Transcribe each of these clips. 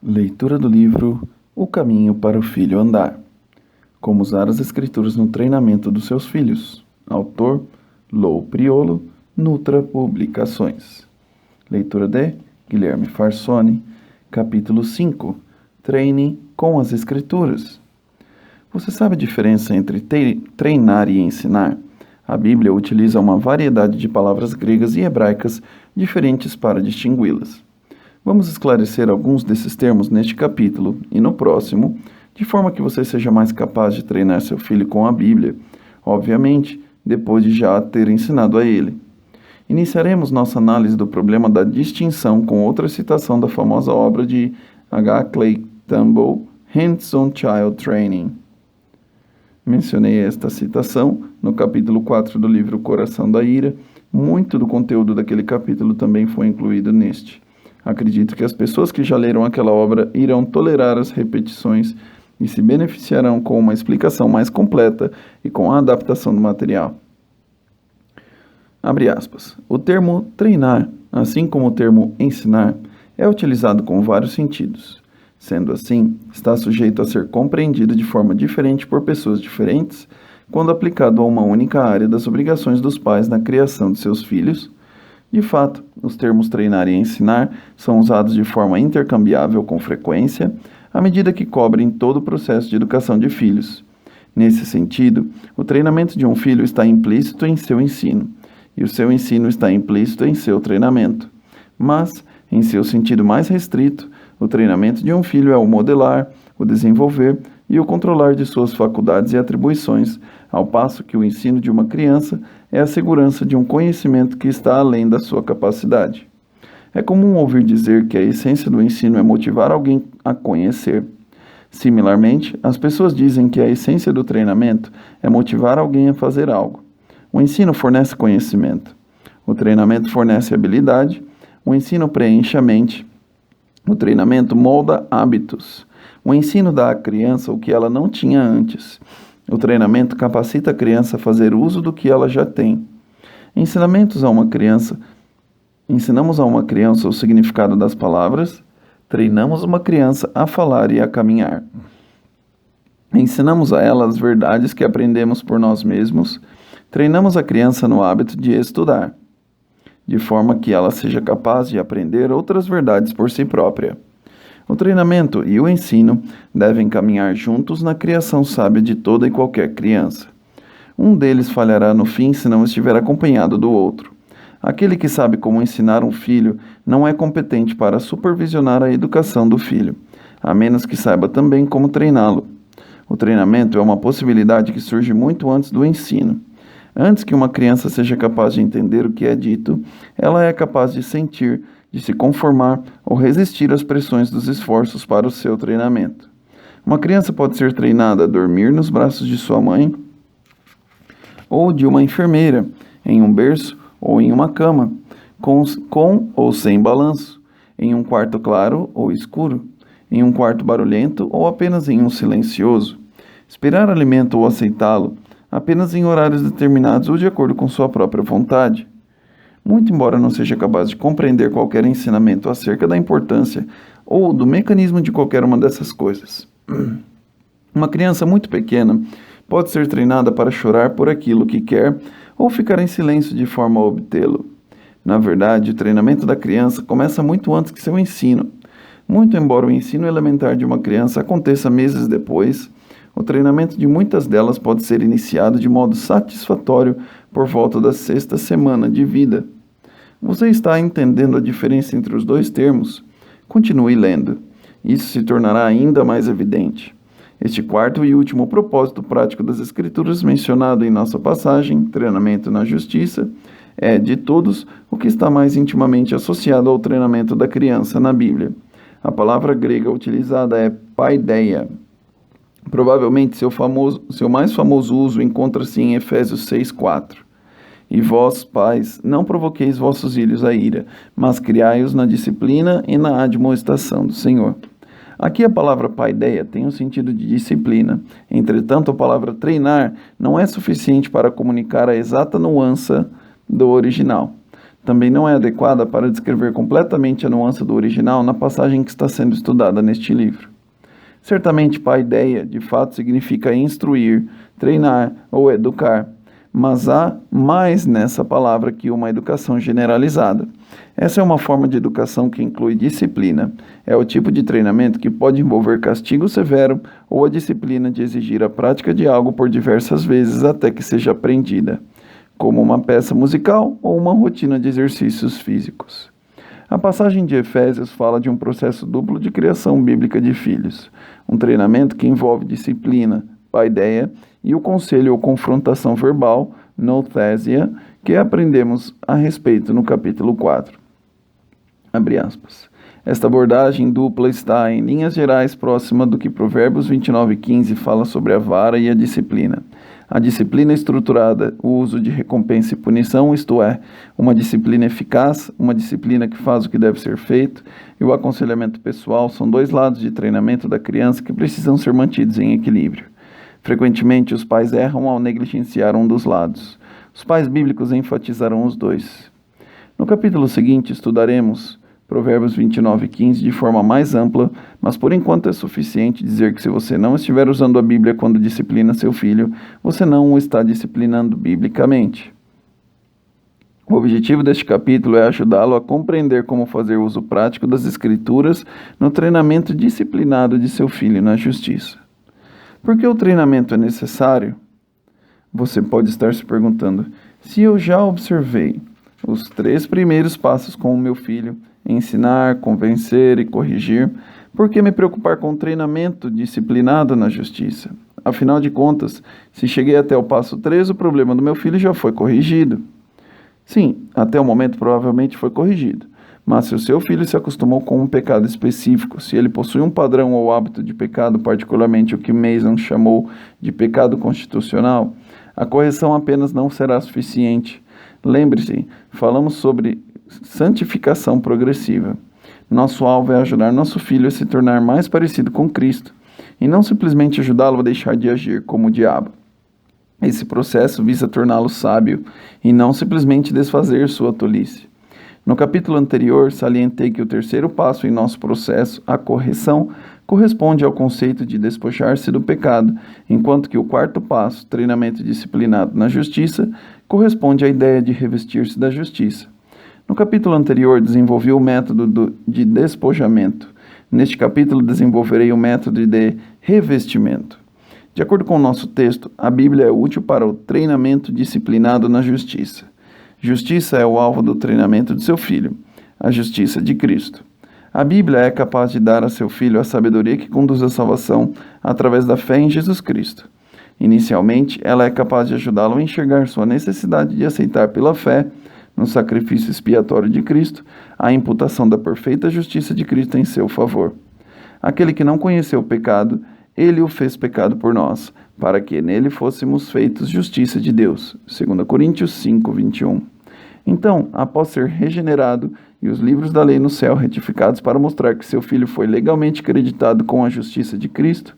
Leitura do livro O Caminho para o Filho Andar. Como usar as Escrituras no treinamento dos seus filhos. Autor Lou Priolo, Nutra Publicações. Leitura de Guilherme Farsoni. Capítulo 5. Treine com as Escrituras. Você sabe a diferença entre treinar e ensinar? A Bíblia utiliza uma variedade de palavras gregas e hebraicas diferentes para distingui-las. Vamos esclarecer alguns desses termos neste capítulo e no próximo, de forma que você seja mais capaz de treinar seu filho com a Bíblia, obviamente, depois de já ter ensinado a ele. Iniciaremos nossa análise do problema da distinção com outra citação da famosa obra de H. Clay Campbell, Hands-on Child Training. Mencionei esta citação no capítulo 4 do livro Coração da Ira. Muito do conteúdo daquele capítulo também foi incluído neste. Acredito que as pessoas que já leram aquela obra irão tolerar as repetições e se beneficiarão com uma explicação mais completa e com a adaptação do material. Abre aspas. O termo treinar, assim como o termo ensinar, é utilizado com vários sentidos. Sendo assim, está sujeito a ser compreendido de forma diferente por pessoas diferentes quando aplicado a uma única área das obrigações dos pais na criação de seus filhos. De fato, os termos treinar e ensinar são usados de forma intercambiável com frequência, à medida que cobrem todo o processo de educação de filhos. Nesse sentido, o treinamento de um filho está implícito em seu ensino, e o seu ensino está implícito em seu treinamento. Mas, em seu sentido mais restrito, o treinamento de um filho é o modelar, o desenvolver e o controlar de suas faculdades e atribuições, ao passo que o ensino de uma criança é a segurança de um conhecimento que está além da sua capacidade. É comum ouvir dizer que a essência do ensino é motivar alguém a conhecer. Similarmente, as pessoas dizem que a essência do treinamento é motivar alguém a fazer algo. O ensino fornece conhecimento. O treinamento fornece habilidade. O ensino preenche a mente. O treinamento molda hábitos. O ensino dá à criança o que ela não tinha antes. O treinamento capacita a criança a fazer uso do que ela já tem. Ensinamos a uma criança o significado das palavras, treinamos uma criança a falar e a caminhar. Ensinamos a ela as verdades que aprendemos por nós mesmos, treinamos a criança no hábito de estudar, de forma que ela seja capaz de aprender outras verdades por si própria. O treinamento e o ensino devem caminhar juntos na criação sábia de toda e qualquer criança. Um deles falhará no fim se não estiver acompanhado do outro. Aquele que sabe como ensinar um filho não é competente para supervisionar a educação do filho, a menos que saiba também como treiná-lo. O treinamento é uma possibilidade que surge muito antes do ensino. Antes que uma criança seja capaz de entender o que é dito, ela é capaz de sentir, de se conformar ou resistir às pressões dos esforços para o seu treinamento. Uma criança pode ser treinada a dormir nos braços de sua mãe ou de uma enfermeira, em um berço ou em uma cama, com ou sem balanço, em um quarto claro ou escuro, em um quarto barulhento ou apenas em um silencioso, esperar alimento ou aceitá-lo, apenas em horários determinados ou de acordo com sua própria vontade. Muito embora não seja capaz de compreender qualquer ensinamento acerca da importância ou do mecanismo de qualquer uma dessas coisas. Uma criança muito pequena pode ser treinada para chorar por aquilo que quer ou ficar em silêncio de forma a obtê-lo. Na verdade, o treinamento da criança começa muito antes que seu ensino. Muito embora o ensino elementar de uma criança aconteça meses depois, o treinamento de muitas delas pode ser iniciado de modo satisfatório por volta da 6ª semana de vida. Você está entendendo a diferença entre os dois termos? Continue lendo. Isso se tornará ainda mais evidente. Este quarto e último propósito prático das Escrituras mencionado em nossa passagem, treinamento na justiça, é, de todos, o que está mais intimamente associado ao treinamento da criança na Bíblia. A palavra grega utilizada é paideia. Provavelmente seu mais famoso uso encontra-se em Efésios 6:4. E vós, pais, não provoqueis vossos filhos a ira, mas criai-os na disciplina e na admoestação do Senhor. Aqui a palavra paideia tem o sentido de disciplina. Entretanto, a palavra treinar não é suficiente para comunicar a exata nuance do original. também não é adequada para descrever completamente a nuance do original na passagem que está sendo estudada neste livro. Certamente, paideia, de fato, significa instruir, treinar ou educar, mas há mais nessa palavra que uma educação generalizada. Essa é uma forma de educação que inclui disciplina. É o tipo de treinamento que pode envolver castigo severo ou a disciplina de exigir a prática de algo por diversas vezes até que seja aprendida, como uma peça musical ou uma rotina de exercícios físicos. A passagem de Efésios fala de um processo duplo de criação bíblica de filhos, um treinamento que envolve disciplina, paideia, e o conselho ou confrontação verbal, nouthesia, que aprendemos a respeito no capítulo 4. Abre aspas. Esta abordagem dupla está, em linhas gerais, próxima do que Provérbios 29:15 fala sobre a vara e a disciplina. A disciplina estruturada, o uso de recompensa e punição, isto é, uma disciplina eficaz, uma disciplina que faz o que deve ser feito, e o aconselhamento pessoal são dois lados de treinamento da criança que precisam ser mantidos em equilíbrio. Frequentemente, os pais erram ao negligenciar um dos lados. Os pais bíblicos enfatizarão os dois. No capítulo seguinte, estudaremos Provérbios 29:15 de forma mais ampla, mas por enquanto é suficiente dizer que se você não estiver usando a Bíblia quando disciplina seu filho, você não o está disciplinando biblicamente. O objetivo deste capítulo é ajudá-lo a compreender como fazer uso prático das Escrituras no treinamento disciplinado de seu filho na justiça. Por que o treinamento é necessário? Você pode estar se perguntando, se eu já observei os 3 primeiros passos com o meu filho, ensinar, convencer e corrigir, por que me preocupar com o treinamento disciplinado na justiça? Afinal de contas, se cheguei até o passo 3, o problema do meu filho já foi corrigido. Sim, até o momento provavelmente foi corrigido. Mas se o seu filho se acostumou com um pecado específico, se ele possui um padrão ou hábito de pecado, particularmente o que Mason chamou de pecado constitucional, a correção apenas não será suficiente. Lembre-se, falamos sobre santificação progressiva. Nosso alvo é ajudar nosso filho a se tornar mais parecido com Cristo, e não simplesmente ajudá-lo a deixar de agir como o diabo. Esse processo visa torná-lo sábio, e não simplesmente desfazer sua tolice. No capítulo anterior, salientei que o terceiro passo em nosso processo, a correção, corresponde ao conceito de despojar-se do pecado, enquanto que o quarto passo, treinamento disciplinado na justiça, corresponde à ideia de revestir-se da justiça. No capítulo anterior, desenvolvi o método de despojamento. Neste capítulo, desenvolverei o método de revestimento. De acordo com o nosso texto, a Bíblia é útil para o treinamento disciplinado na justiça. Justiça é o alvo do treinamento de seu filho, a justiça de Cristo. A Bíblia é capaz de dar a seu filho a sabedoria que conduz à salvação através da fé em Jesus Cristo. Inicialmente, ela é capaz de ajudá-lo a enxergar sua necessidade de aceitar pela fé, no sacrifício expiatório de Cristo, a imputação da perfeita justiça de Cristo em seu favor. Aquele que não conheceu o pecado, ele o fez pecado por nós, para que nele fôssemos feitos justiça de Deus. 2 Coríntios 5:21. Então, após ser regenerado e os livros da lei no céu retificados para mostrar que seu filho foi legalmente creditado com a justiça de Cristo,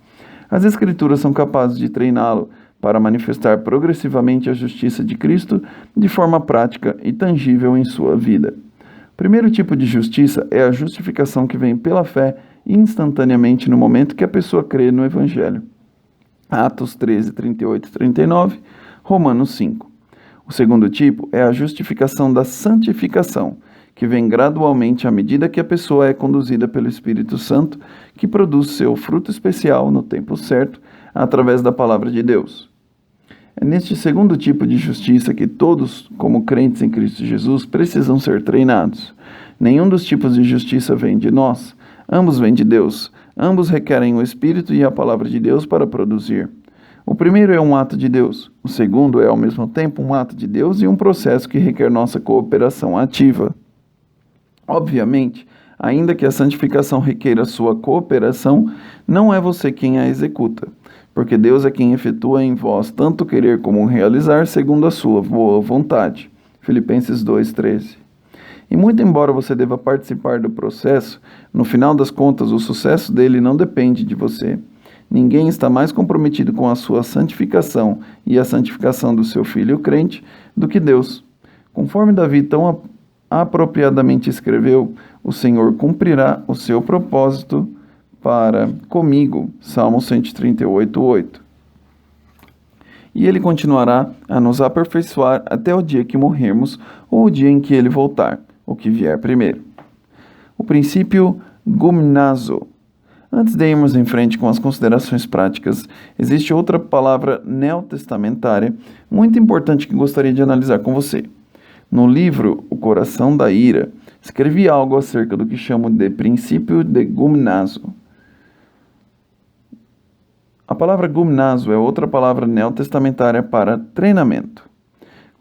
as Escrituras são capazes de treiná-lo para manifestar progressivamente a justiça de Cristo de forma prática e tangível em sua vida. O primeiro tipo de justiça é a justificação que vem pela fé instantaneamente no momento que a pessoa crê no Evangelho. Atos 13, 38 e 39, Romanos 5. O segundo tipo é a justificação da santificação, que vem gradualmente à medida que a pessoa é conduzida pelo Espírito Santo, que produz seu fruto especial no tempo certo, através da palavra de Deus. É neste segundo tipo de justiça que todos, como crentes em Cristo Jesus, precisam ser treinados. Nenhum dos tipos de justiça vem de nós, ambos vêm de Deus. Ambos requerem o Espírito e a palavra de Deus para produzir. O primeiro é um ato de Deus, o segundo é ao mesmo tempo um ato de Deus e um processo que requer nossa cooperação ativa. Obviamente, ainda que a santificação requeira sua cooperação, não é você quem a executa, porque Deus é quem efetua em vós tanto querer como realizar segundo a sua boa vontade. Filipenses 2:13. E muito embora você deva participar do processo, no final das contas o sucesso dele não depende de você. Ninguém está mais comprometido com a sua santificação e a santificação do seu filho crente do que Deus. Conforme Davi tão apropriadamente escreveu: o Senhor cumprirá o seu propósito para comigo. Salmo 138:8. E ele continuará a nos aperfeiçoar até o dia que morrermos ou o dia em que ele voltar, o que vier primeiro. O princípio gumnazo. Antes de irmos em frente com as considerações práticas, existe outra palavra neotestamentária muito importante que gostaria de analisar com você. No livro O Coração da Ira, escrevi algo acerca do que chamo de princípio de gumnazo. A palavra gumnazo é outra palavra neotestamentária para treinamento.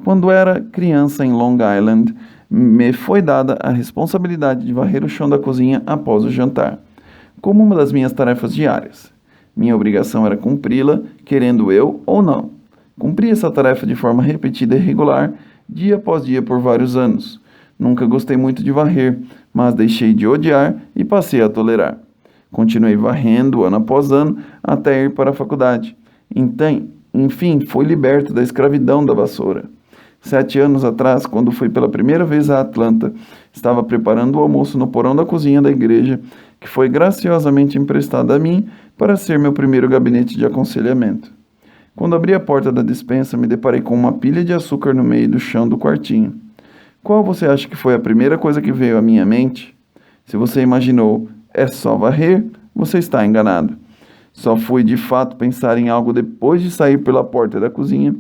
Quando era criança em Long Island, me foi dada a responsabilidade de varrer o chão da cozinha após o jantar, como uma das minhas tarefas diárias. Minha obrigação era cumpri-la, querendo eu ou não. Cumpri essa tarefa de forma repetida e regular, dia após dia por vários anos. Nunca gostei muito de varrer, mas deixei de odiar e passei a tolerar. Continuei varrendo ano após ano até ir para a faculdade. Enfim, fui liberto da escravidão da vassoura. 7 anos atrás, quando fui pela primeira vez a Atlanta, estava preparando o almoço no porão da cozinha da igreja, que foi graciosamente emprestado a mim para ser meu primeiro gabinete de aconselhamento. Quando abri a porta da despensa, me deparei com uma pilha de açúcar no meio do chão do quartinho. Qual você acha que foi a primeira coisa que veio à minha mente? Se você imaginou, é só varrer, você está enganado. Só fui de fato pensar em algo depois de sair pela porta da cozinha,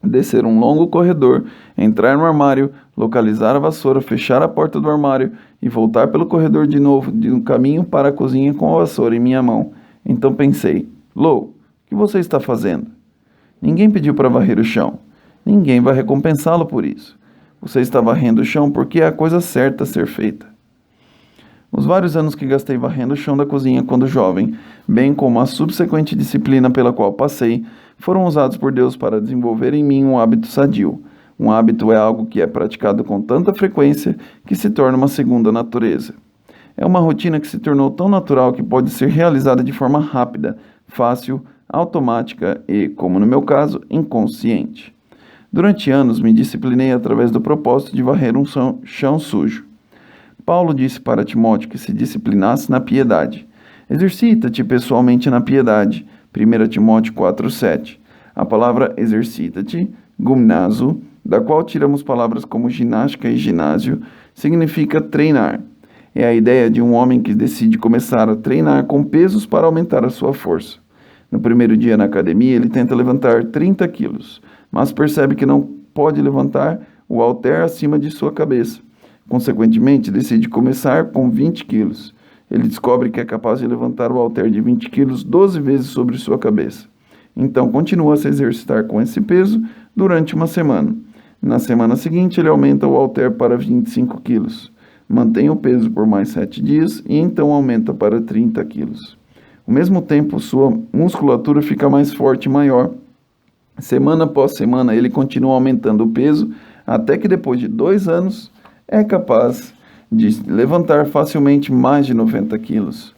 descer um longo corredor, entrar no armário, localizar a vassoura, fechar a porta do armário e voltar pelo corredor de novo, de um caminho para a cozinha com a vassoura em minha mão. Então pensei: Lou, o que você está fazendo? Ninguém pediu para varrer o chão. Ninguém vai recompensá-lo por isso. Você está varrendo o chão porque é a coisa certa a ser feita. Os vários anos que gastei varrendo o chão da cozinha quando jovem, bem como a subsequente disciplina pela qual passei, foram usados por Deus para desenvolver em mim um hábito sadio. Um hábito é algo que é praticado com tanta frequência que se torna uma segunda natureza. É uma rotina que se tornou tão natural que pode ser realizada de forma rápida, fácil, automática e, como no meu caso, inconsciente. Durante anos me disciplinei através do propósito de varrer um chão sujo. Paulo disse para Timóteo que se disciplinasse na piedade. Exercita-te pessoalmente na piedade. 1 Timóteo 4:7. A palavra exercita-te, gumnazo, da qual tiramos palavras como ginástica e ginásio, significa treinar. É a ideia de um homem que decide começar a treinar com pesos para aumentar a sua força. No primeiro dia na academia, ele tenta levantar 30 quilos, mas percebe que não pode levantar o halter acima de sua cabeça. Consequentemente, decide começar com 20 quilos. Ele descobre que é capaz de levantar o halter de 20 quilos 12 vezes sobre sua cabeça. Então, continua a se exercitar com esse peso durante uma semana. Na semana seguinte, ele aumenta o halter para 25 quilos. Mantém o peso por mais 7 dias e então aumenta para 30 quilos. Ao mesmo tempo, sua musculatura fica mais forte e maior. Semana após semana, ele continua aumentando o peso até que depois de 2 anos, é capaz de levantar facilmente mais de 90 quilos.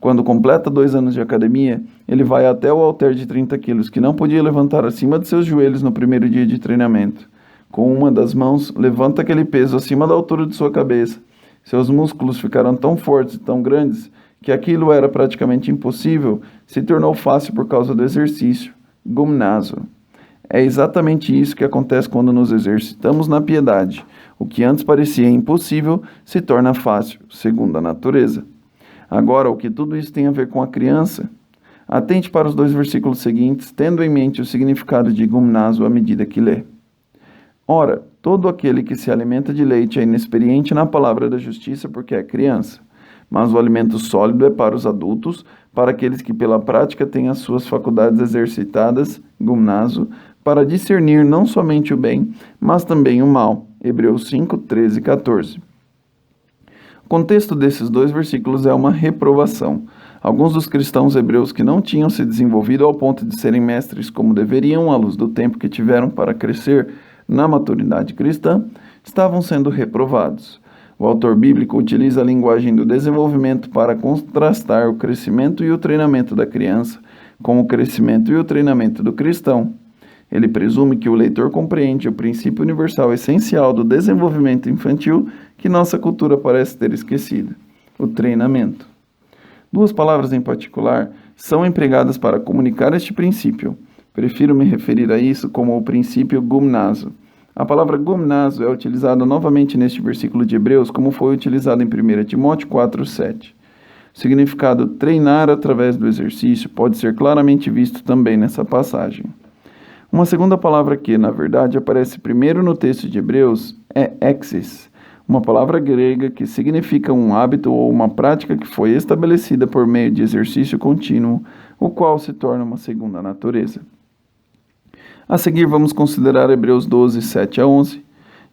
Quando completa 2 anos de academia, ele vai até o halter de 30 quilos, que não podia levantar acima de seus joelhos no primeiro dia de treinamento. Com uma das mãos, levanta aquele peso acima da altura de sua cabeça. Seus músculos ficaram tão fortes e tão grandes que aquilo era praticamente impossível, se tornou fácil por causa do exercício. Gumnazo. É exatamente isso que acontece quando nos exercitamos na piedade. O que antes parecia impossível se torna fácil, segundo a natureza. Agora, o que tudo isso tem a ver com a criança? Atente para os 2 versículos seguintes, tendo em mente o significado de gumnazo à medida que lê. Ora, todo aquele que se alimenta de leite é inexperiente na palavra da justiça porque é criança. Mas o alimento sólido é para os adultos, para aqueles que pela prática têm as suas faculdades exercitadas, gumnazo, para discernir não somente o bem, mas também o mal. Hebreus 5, 13 e 14. O contexto desses 2 versículos é uma reprovação. Alguns dos cristãos hebreus que não tinham se desenvolvido ao ponto de serem mestres como deveriam, à luz do tempo que tiveram para crescer na maturidade cristã, estavam sendo reprovados. O autor bíblico utiliza a linguagem do desenvolvimento para contrastar o crescimento e o treinamento da criança com o crescimento e o treinamento do cristão. Ele presume que o leitor compreende o princípio universal essencial do desenvolvimento infantil que nossa cultura parece ter esquecido: o treinamento. Duas palavras em particular são empregadas para comunicar este princípio. Prefiro me referir a isso como o princípio gumnazo. A palavra gumnazo é utilizada novamente neste versículo de Hebreus, como foi utilizada em 1 Timóteo 4:7. O significado treinar através do exercício pode ser claramente visto também nessa passagem. Uma segunda palavra que, na verdade, aparece primeiro no texto de Hebreus é exis, uma palavra grega que significa um hábito ou uma prática que foi estabelecida por meio de exercício contínuo, o qual se torna uma segunda natureza. A seguir, vamos considerar Hebreus 12, 7 a 11.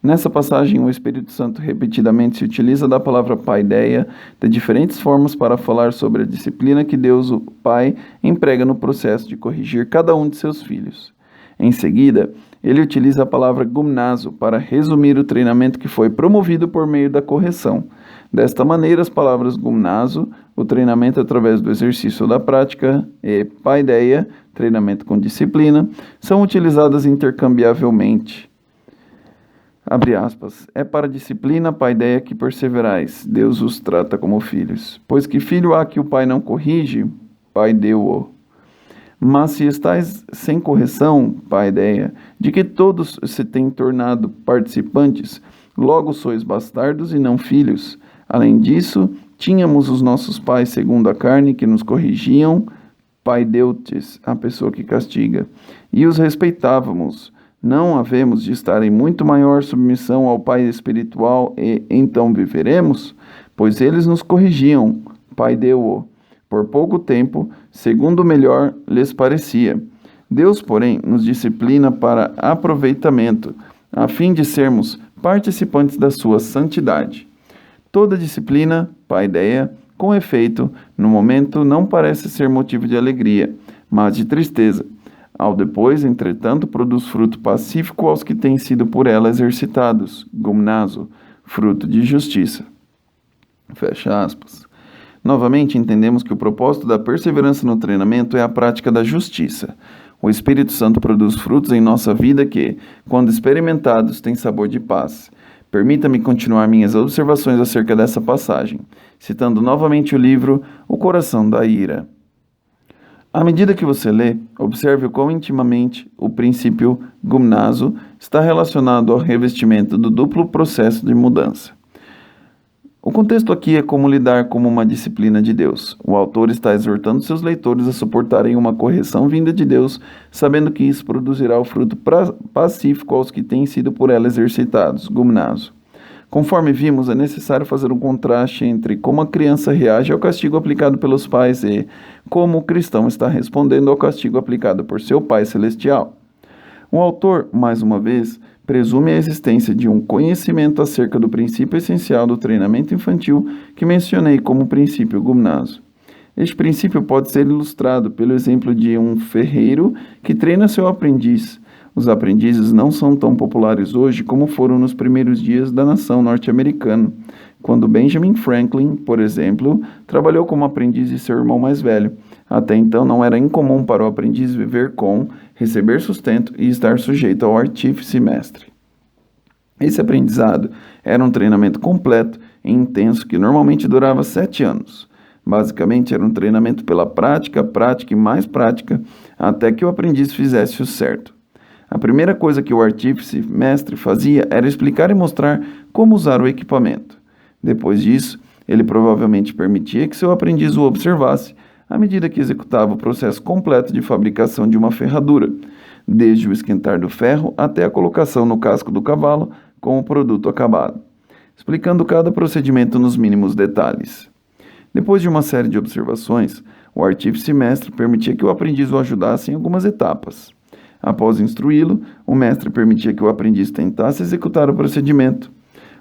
Nessa passagem, o Espírito Santo repetidamente se utiliza da palavra paideia de diferentes formas para falar sobre a disciplina que Deus, o Pai, emprega no processo de corrigir cada um de seus filhos. Em seguida, ele utiliza a palavra gumnazo para resumir o treinamento que foi promovido por meio da correção. Desta maneira, as palavras gumnazo, o treinamento através do exercício da prática, e paideia, treinamento com disciplina, são utilizadas intercambiavelmente. Abre aspas, é para a disciplina, paideia, que perseverais, Deus os trata como filhos. Pois que filho há que o pai não corrige, pai deu-o. Mas se estáis sem correção, paideia, de que todos se têm tornado participantes, logo sois bastardos e não filhos. Além disso, tínhamos os nossos pais segundo a carne que nos corrigiam, paideutes, a pessoa que castiga, e os respeitávamos. Não havemos de estar em muito maior submissão ao Pai espiritual e então viveremos? Pois eles nos corrigiam, Pai deu-o, por pouco tempo, segundo o melhor lhes parecia. Deus, porém, nos disciplina para aproveitamento, a fim de sermos participantes da sua santidade. Toda disciplina, paideia, com efeito, no momento não parece ser motivo de alegria, mas de tristeza. Ao depois, entretanto, produz fruto pacífico aos que têm sido por ela exercitados, gumnazo, fruto de justiça. Fecha aspas. Novamente, entendemos que o propósito da perseverança no treinamento é a prática da justiça. O Espírito Santo produz frutos em nossa vida que, quando experimentados, têm sabor de paz. Permita-me continuar minhas observações acerca dessa passagem, citando novamente o livro O Coração da Ira. À medida que você lê, observe o quão intimamente o princípio gumnazo está relacionado ao revestimento do duplo processo de mudança. O contexto aqui é como lidar como uma disciplina de Deus. O autor está exortando seus leitores a suportarem uma correção vinda de Deus, sabendo que isso produzirá o fruto pacífico aos que têm sido por ela exercitados, gumnazo. Conforme vimos, é necessário fazer um contraste entre como a criança reage ao castigo aplicado pelos pais e como o cristão está respondendo ao castigo aplicado por seu Pai Celestial. O autor, mais uma vez, presume a existência de um conhecimento acerca do princípio essencial do treinamento infantil que mencionei como princípio gumnazo. Este princípio pode ser ilustrado pelo exemplo de um ferreiro que treina seu aprendiz. Os aprendizes não são tão populares hoje como foram nos primeiros dias da nação norte-americana, quando Benjamin Franklin, por exemplo, trabalhou como aprendiz de seu irmão mais velho. Até então não era incomum para o aprendiz viver com, receber sustento e estar sujeito ao artífice mestre. Esse aprendizado era um treinamento completo e intenso que normalmente durava 7 anos. Basicamente era um treinamento pela prática, prática e mais prática, até que o aprendiz fizesse o certo. A primeira coisa que o artífice mestre fazia era explicar e mostrar como usar o equipamento. Depois disso, ele provavelmente permitia que seu aprendiz o observasse à medida que executava o processo completo de fabricação de uma ferradura, desde o esquentar do ferro até a colocação no casco do cavalo com o produto acabado, explicando cada procedimento nos mínimos detalhes. Depois de uma série de observações, o artífice mestre permitia que o aprendiz o ajudasse em algumas etapas. Após instruí-lo, o mestre permitia que o aprendiz tentasse executar o procedimento.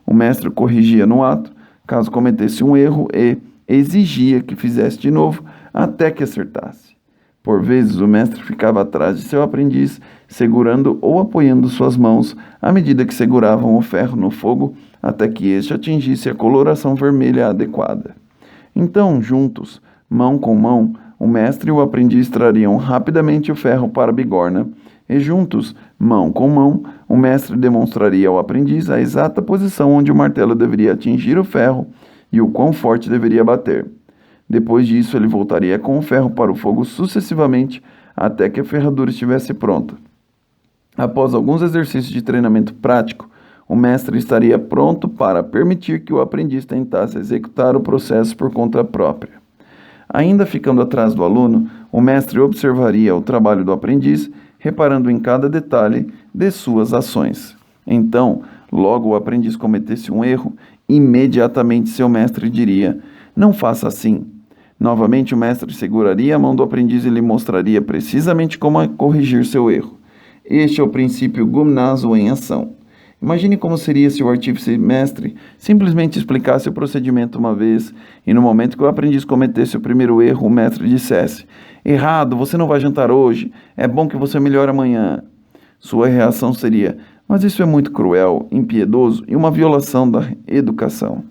O mestre o corrigia no ato, caso cometesse um erro, e exigia que fizesse de novo até que acertasse. Por vezes, o mestre ficava atrás de seu aprendiz, segurando ou apoiando suas mãos à medida que seguravam o ferro no fogo até que este atingisse a coloração vermelha adequada. Então, juntos, mão com mão, o mestre e o aprendiz trariam rapidamente o ferro para a bigorna, e juntos, mão com mão, o mestre demonstraria ao aprendiz a exata posição onde o martelo deveria atingir o ferro e o quão forte deveria bater. Depois disso, ele voltaria com o ferro para o fogo sucessivamente até que a ferradura estivesse pronta. Após alguns exercícios de treinamento prático, o mestre estaria pronto para permitir que o aprendiz tentasse executar o processo por conta própria. Ainda ficando atrás do aluno, o mestre observaria o trabalho do aprendiz, reparando em cada detalhe de suas ações. Então, logo o aprendiz cometesse um erro, imediatamente seu mestre diria: "Não faça assim." Novamente, o mestre seguraria a mão do aprendiz e lhe mostraria precisamente como corrigir seu erro. Este é o princípio Gumnazo em ação. Imagine como seria se o artífice mestre simplesmente explicasse o procedimento uma vez e no momento que o aprendiz cometesse o primeiro erro, o mestre dissesse: "Errado, você não vai jantar hoje, é bom que você melhore amanhã." Sua reação seria: "Mas isso é muito cruel, impiedoso e uma violação da educação."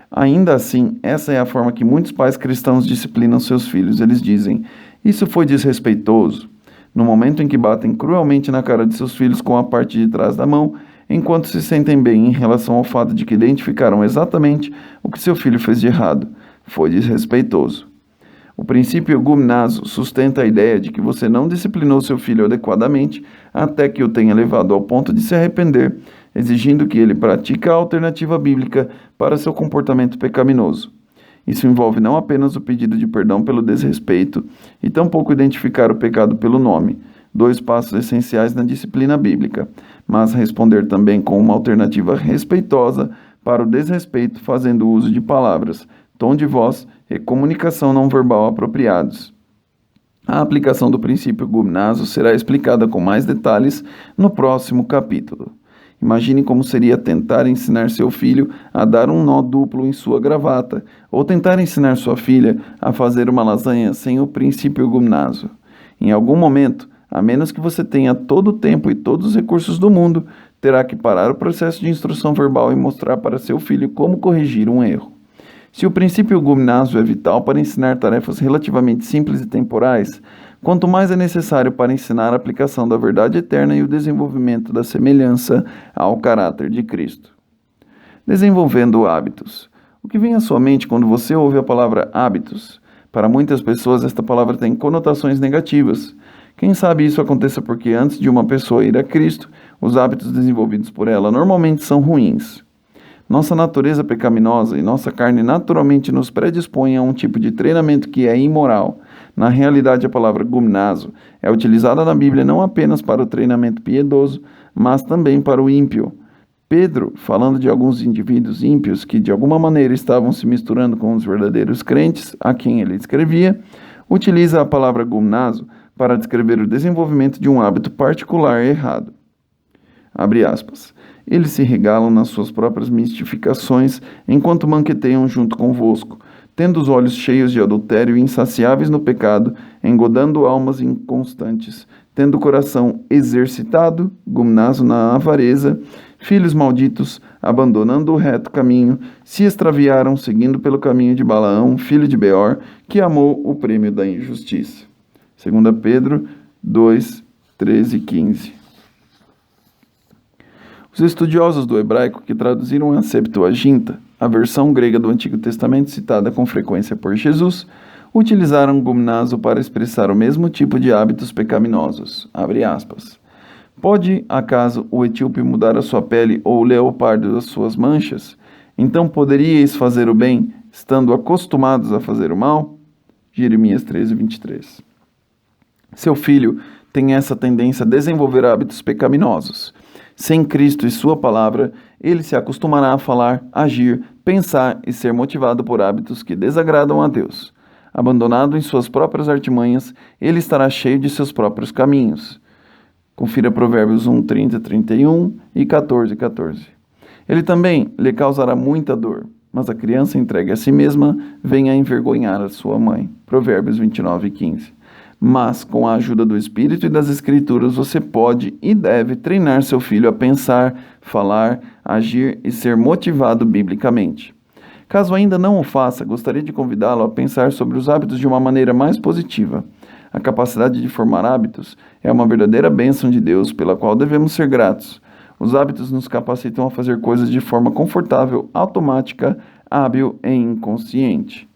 Ainda assim, essa é a forma que muitos pais cristãos disciplinam seus filhos. Eles dizem: "Isso foi desrespeitoso." No momento em que batem cruelmente na cara de seus filhos com a parte de trás da mão, enquanto se sentem bem em relação ao fato de que identificaram exatamente o que seu filho fez de errado. Foi desrespeitoso. O princípio Gumnazo sustenta a ideia de que você não disciplinou seu filho adequadamente até que o tenha levado ao ponto de se arrepender, exigindo que ele pratique a alternativa bíblica para seu comportamento pecaminoso. Isso envolve não apenas o pedido de perdão pelo desrespeito e tampouco identificar o pecado pelo nome, 2 passos essenciais na disciplina bíblica, mas responder também com uma alternativa respeitosa para o desrespeito, fazendo uso de palavras, tom de voz e comunicação não verbal apropriados. A aplicação do princípio Gumnazo será explicada com mais detalhes no próximo capítulo. Imagine como seria tentar ensinar seu filho a dar um nó duplo em sua gravata, ou tentar ensinar sua filha a fazer uma lasanha sem o princípio Gumnazo. Em algum momento, a menos que você tenha todo o tempo e todos os recursos do mundo, terá que parar o processo de instrução verbal e mostrar para seu filho como corrigir um erro. Se o princípio Gumnazo é vital para ensinar tarefas relativamente simples e temporais, quanto mais é necessário para ensinar a aplicação da verdade eterna e o desenvolvimento da semelhança ao caráter de Cristo. Desenvolvendo hábitos. O que vem à sua mente quando você ouve a palavra hábitos? Para muitas pessoas, esta palavra tem conotações negativas. Quem sabe isso aconteça porque antes de uma pessoa ir a Cristo, os hábitos desenvolvidos por ela normalmente são ruins. Nossa natureza pecaminosa e nossa carne naturalmente nos predispõem a um tipo de treinamento que é imoral. Na realidade, a palavra Gumnazo é utilizada na Bíblia não apenas para o treinamento piedoso, mas também para o ímpio. Pedro, falando de alguns indivíduos ímpios que de alguma maneira estavam se misturando com os verdadeiros crentes, a quem ele escrevia, utiliza a palavra Gumnazo para descrever o desenvolvimento de um hábito particular errado. Abre aspas. Eles se regalam nas suas próprias mistificações, enquanto manqueteiam junto convosco, tendo os olhos cheios de adultério e insaciáveis no pecado, engodando almas inconstantes, tendo o coração exercitado, Gumnazo na avareza, filhos malditos, abandonando o reto caminho, se extraviaram seguindo pelo caminho de Balaão, filho de Beor, que amou o prêmio da injustiça. 2 Pedro 2, 13 e 15. Os estudiosos do hebraico que traduziram a Septuaginta, a versão grega do Antigo Testamento citada com frequência por Jesus, utilizaram Gumnazo para expressar o mesmo tipo de hábitos pecaminosos. Abre aspas. Pode, acaso, o etíope mudar a sua pele ou o leopardo as suas manchas? Então poderíeis fazer o bem, estando acostumados a fazer o mal? Jeremias 13, 23. Seu filho tem essa tendência a desenvolver hábitos pecaminosos. Sem Cristo e sua palavra, ele se acostumará a falar, agir, pensar e ser motivado por hábitos que desagradam a Deus. Abandonado em suas próprias artimanhas, ele estará cheio de seus próprios caminhos. Confira Provérbios 1, 30, 31 e 14, 14. Ele também lhe causará muita dor, mas a criança entregue a si mesma vem a envergonhar a sua mãe. Provérbios 29, 15. Mas, com a ajuda do Espírito e das Escrituras, você pode e deve treinar seu filho a pensar, falar, agir e ser motivado biblicamente. Caso ainda não o faça, gostaria de convidá-lo a pensar sobre os hábitos de uma maneira mais positiva. A capacidade de formar hábitos é uma verdadeira bênção de Deus pela qual devemos ser gratos. Os hábitos nos capacitam a fazer coisas de forma confortável, automática, hábil e inconsciente.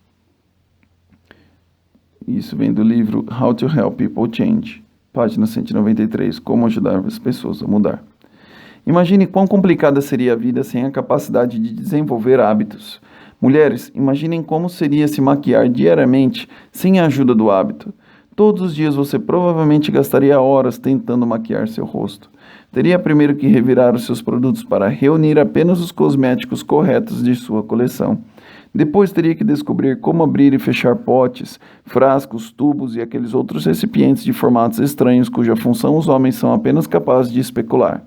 Isso vem do livro How to Help People Change, página 193, Como ajudar as pessoas a mudar. Imagine quão complicada seria a vida sem a capacidade de desenvolver hábitos. Mulheres, imaginem como seria se maquiar diariamente sem a ajuda do hábito. Todos os dias você provavelmente gastaria horas tentando maquiar seu rosto. Teria primeiro que revirar os seus produtos para reunir apenas os cosméticos corretos de sua coleção. Depois teria que descobrir como abrir e fechar potes, frascos, tubos e aqueles outros recipientes de formatos estranhos cuja função os homens são apenas capazes de especular.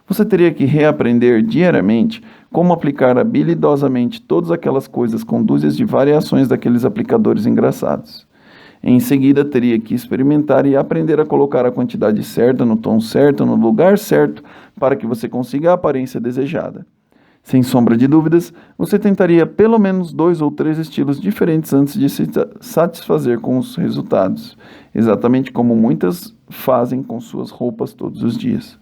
Você teria que reaprender diariamente como aplicar habilidosamente todas aquelas coisas com dúzias de variações daqueles aplicadores engraçados. Em seguida, teria que experimentar e aprender a colocar a quantidade certa, no tom certo, no lugar certo, para que você consiga a aparência desejada. Sem sombra de dúvidas, você tentaria pelo menos 2 ou 3 estilos diferentes antes de se satisfazer com os resultados, exatamente como muitas fazem com suas roupas todos os dias.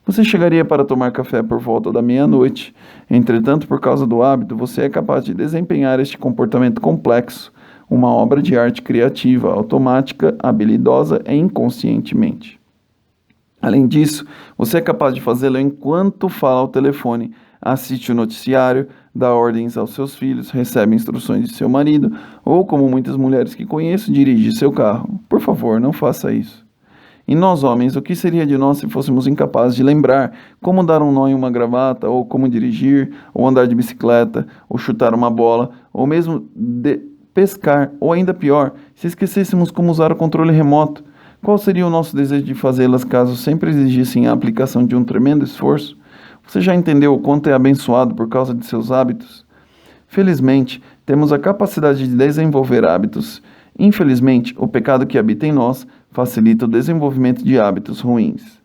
Você chegaria para tomar café por volta da meia-noite. Entretanto, por causa do hábito, você é capaz de desempenhar este comportamento complexo, uma obra de arte criativa, automática, habilidosa e inconscientemente. Além disso, você é capaz de fazê-lo enquanto fala ao telefone, assiste o noticiário, dá ordens aos seus filhos, recebe instruções de seu marido, ou, como muitas mulheres que conheço, dirige seu carro. Por favor, não faça isso. E nós, homens, o que seria de nós se fôssemos incapazes de lembrar como dar um nó em uma gravata, ou como dirigir, ou andar de bicicleta, ou chutar uma bola, ou mesmo pescar, ou ainda pior, se esquecêssemos como usar o controle remoto? Qual seria o nosso desejo de fazê-las caso sempre exigissem a aplicação de um tremendo esforço? Você já entendeu o quanto é abençoado por causa de seus hábitos? Felizmente, temos a capacidade de desenvolver hábitos. Infelizmente, o pecado que habita em nós facilita o desenvolvimento de hábitos ruins.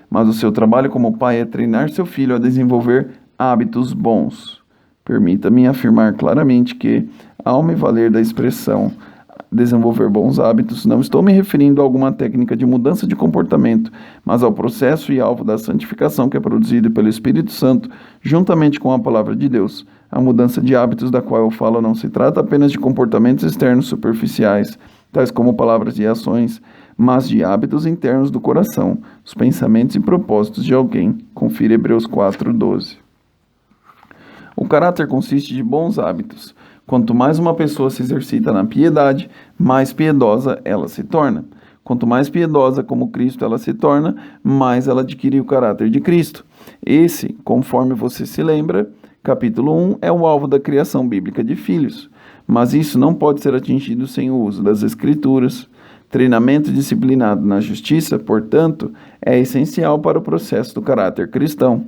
Mas o seu trabalho como pai é treinar seu filho a desenvolver hábitos bons. Permita-me afirmar claramente que, ao me valer da expressão desenvolver bons hábitos, não estou me referindo a alguma técnica de mudança de comportamento, mas ao processo e alvo da santificação que é produzido pelo Espírito Santo, juntamente com a palavra de Deus. A mudança de hábitos da qual eu falo não se trata apenas de comportamentos externos superficiais, tais como palavras e ações, mas de hábitos internos do coração, os pensamentos e propósitos de alguém. Confira Hebreus 4:12. O caráter consiste de bons hábitos. Quanto mais uma pessoa se exercita na piedade, mais piedosa ela se torna. Quanto mais piedosa como Cristo ela se torna, mais ela adquire o caráter de Cristo. Esse, conforme você se lembra, capítulo 1 é o alvo da criação bíblica de filhos. Mas isso não pode ser atingido sem o uso das Escrituras. Treinamento disciplinado na justiça, portanto, é essencial para o processo do caráter cristão.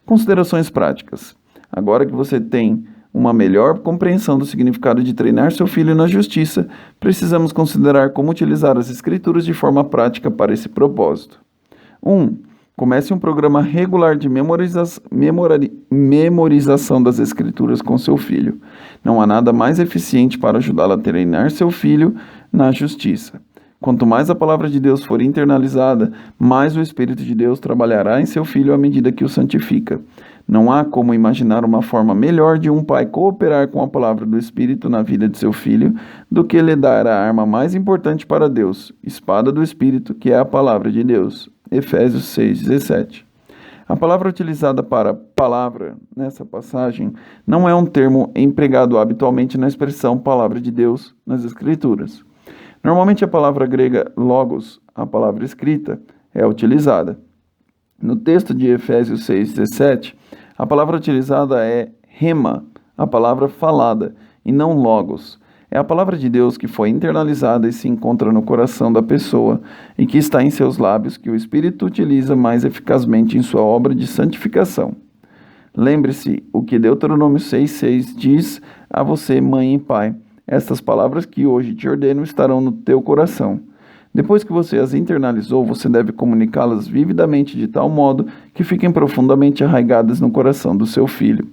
Considerações práticas. Agora que você tem uma melhor compreensão do significado de treinar seu filho na justiça, precisamos considerar como utilizar as Escrituras de forma prática para esse propósito. 1. Comece um programa regular de memorização das Escrituras com seu filho. Não há nada mais eficiente para ajudá-lo a treinar seu filho na justiça. Quanto mais a palavra de Deus for internalizada, mais o Espírito de Deus trabalhará em seu filho à medida que o santifica. Não há como imaginar uma forma melhor de um pai cooperar com a palavra do Espírito na vida de seu filho do que lhe dar a arma mais importante para Deus, espada do Espírito, que é a palavra de Deus. Efésios 6:17. A palavra utilizada para palavra nessa passagem não é um termo empregado habitualmente na expressão palavra de Deus nas Escrituras. Normalmente a palavra grega logos, a palavra escrita, é utilizada. No texto de Efésios 6:17, a palavra utilizada é rema, a palavra falada, e não logos. É a palavra de Deus que foi internalizada e se encontra no coração da pessoa e que está em seus lábios, que o Espírito utiliza mais eficazmente em sua obra de santificação. Lembre-se o que Deuteronômio 6:6 diz a você, mãe e pai. Estas palavras que hoje te ordeno estarão no teu coração. Depois que você as internalizou, você deve comunicá-las vividamente de tal modo que fiquem profundamente arraigadas no coração do seu filho.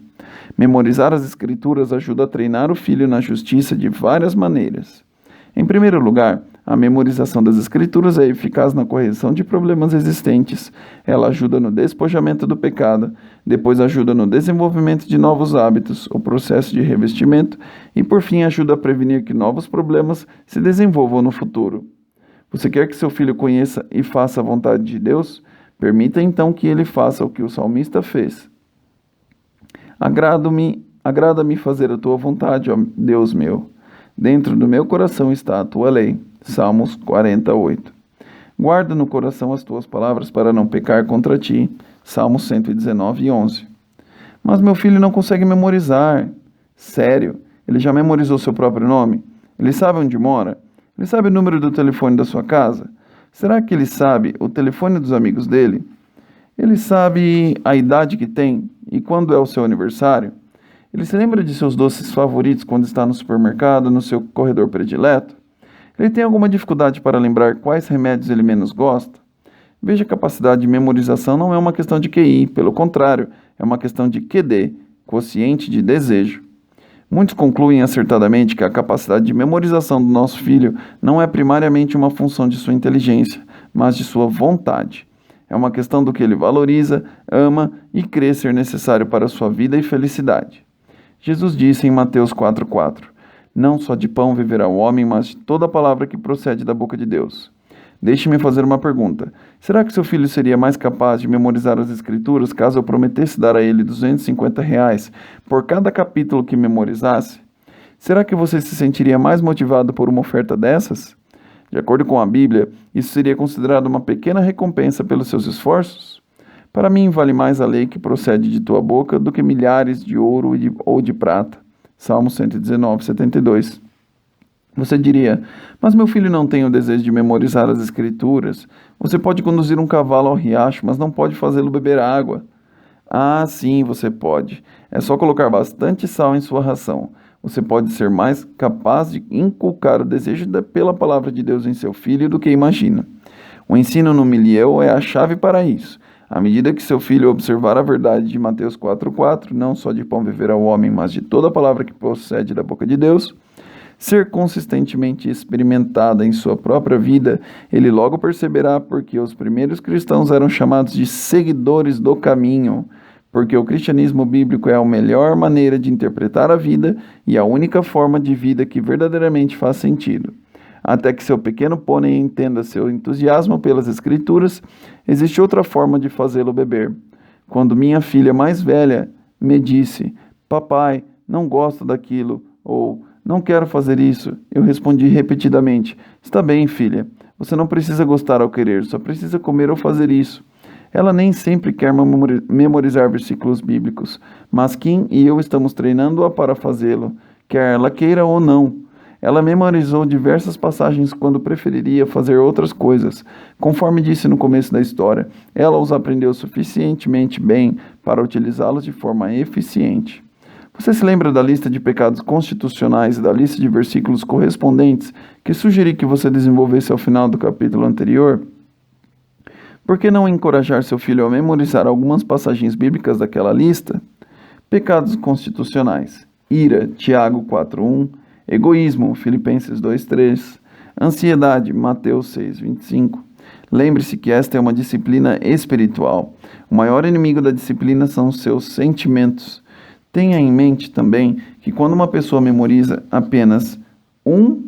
Memorizar as Escrituras ajuda a treinar o filho na justiça de várias maneiras. Em primeiro lugar, A memorização das Escrituras é eficaz na correção de problemas existentes. Ela ajuda no despojamento do pecado, depois ajuda no desenvolvimento de novos hábitos, o processo de revestimento e, por fim, ajuda a prevenir que novos problemas se desenvolvam no futuro. Você quer que seu filho conheça e faça a vontade de Deus? Permita então que ele faça o que o salmista fez. Agrada-me fazer a tua vontade, ó Deus meu. Dentro do meu coração está a tua lei. Salmos 48. Guarda no coração as tuas palavras para não pecar contra ti. Salmos 119, 11. Mas meu filho não consegue memorizar. Sério? Ele já memorizou seu próprio nome? Ele sabe onde mora? Ele sabe o número do telefone da sua casa? Será que ele sabe o telefone dos amigos dele? Ele sabe a idade que tem e quando é o seu aniversário? Ele se lembra de seus doces favoritos quando está no supermercado, no seu corredor predileto? Ele tem alguma dificuldade para lembrar quais remédios ele menos gosta? Veja, a capacidade de memorização não é uma questão de QI, pelo contrário, é uma questão de QD, quociente de desejo. Muitos concluem acertadamente que a capacidade de memorização do nosso filho não é primariamente uma função de sua inteligência, mas de sua vontade. É uma questão do que ele valoriza, ama e crê ser necessário para sua vida e felicidade. Jesus disse em Mateus 4,4: Não só de pão viverá o homem, mas de toda palavra que procede da boca de Deus. Deixe-me fazer uma pergunta. Será que seu filho seria mais capaz de memorizar as Escrituras caso eu prometesse dar a ele R$ 250 por cada capítulo que memorizasse? Será que você se sentiria mais motivado por uma oferta dessas? De acordo com a Bíblia, isso seria considerado uma pequena recompensa pelos seus esforços? Para mim, vale mais a lei que procede de tua boca do que milhares de ouro ou de prata. Salmo 119, 72. Você diria, mas meu filho não tem o desejo de memorizar as Escrituras. Você pode conduzir um cavalo ao riacho, mas não pode fazê-lo beber água. Ah, sim, você pode. É só colocar bastante sal em sua ração. Você pode ser mais capaz de inculcar o desejo pela palavra de Deus em seu filho do que imagina. O ensino no milieu é a chave para isso. À medida que seu filho observar a verdade de Mateus 4,4, não só de pão viverá o homem, mas de toda palavra que procede da boca de Deus, ser consistentemente experimentada em sua própria vida, ele logo perceberá porque os primeiros cristãos eram chamados de seguidores do caminho, porque o cristianismo bíblico é a melhor maneira de interpretar a vida e a única forma de vida que verdadeiramente faz sentido. Até que seu pequeno pônei entenda seu entusiasmo pelas Escrituras, existe outra forma de fazê-lo beber. Quando minha filha mais velha me disse, papai, não gosto daquilo, ou não quero fazer isso, eu respondi repetidamente, está bem, filha, você não precisa gostar ao querer, só precisa comer ou fazer isso. Ela nem sempre quer memorizar versículos bíblicos, mas Kim e eu estamos treinando-a para fazê-lo, quer ela queira ou não. Ela memorizou diversas passagens quando preferiria fazer outras coisas. Conforme disse no começo da história, ela os aprendeu suficientemente bem para utilizá-los de forma eficiente. Você se lembra da lista de pecados constitucionais e da lista de versículos correspondentes que sugeri que você desenvolvesse ao final do capítulo anterior? Por que não encorajar seu filho a memorizar algumas passagens bíblicas daquela lista? Pecados constitucionais. Ira, Tiago 4:1. Egoísmo, Filipenses 2:3. Ansiedade, Mateus 6:25. Lembre-se que esta é uma disciplina espiritual. O maior inimigo da disciplina são os seus sentimentos. Tenha em mente também que quando uma pessoa memoriza apenas um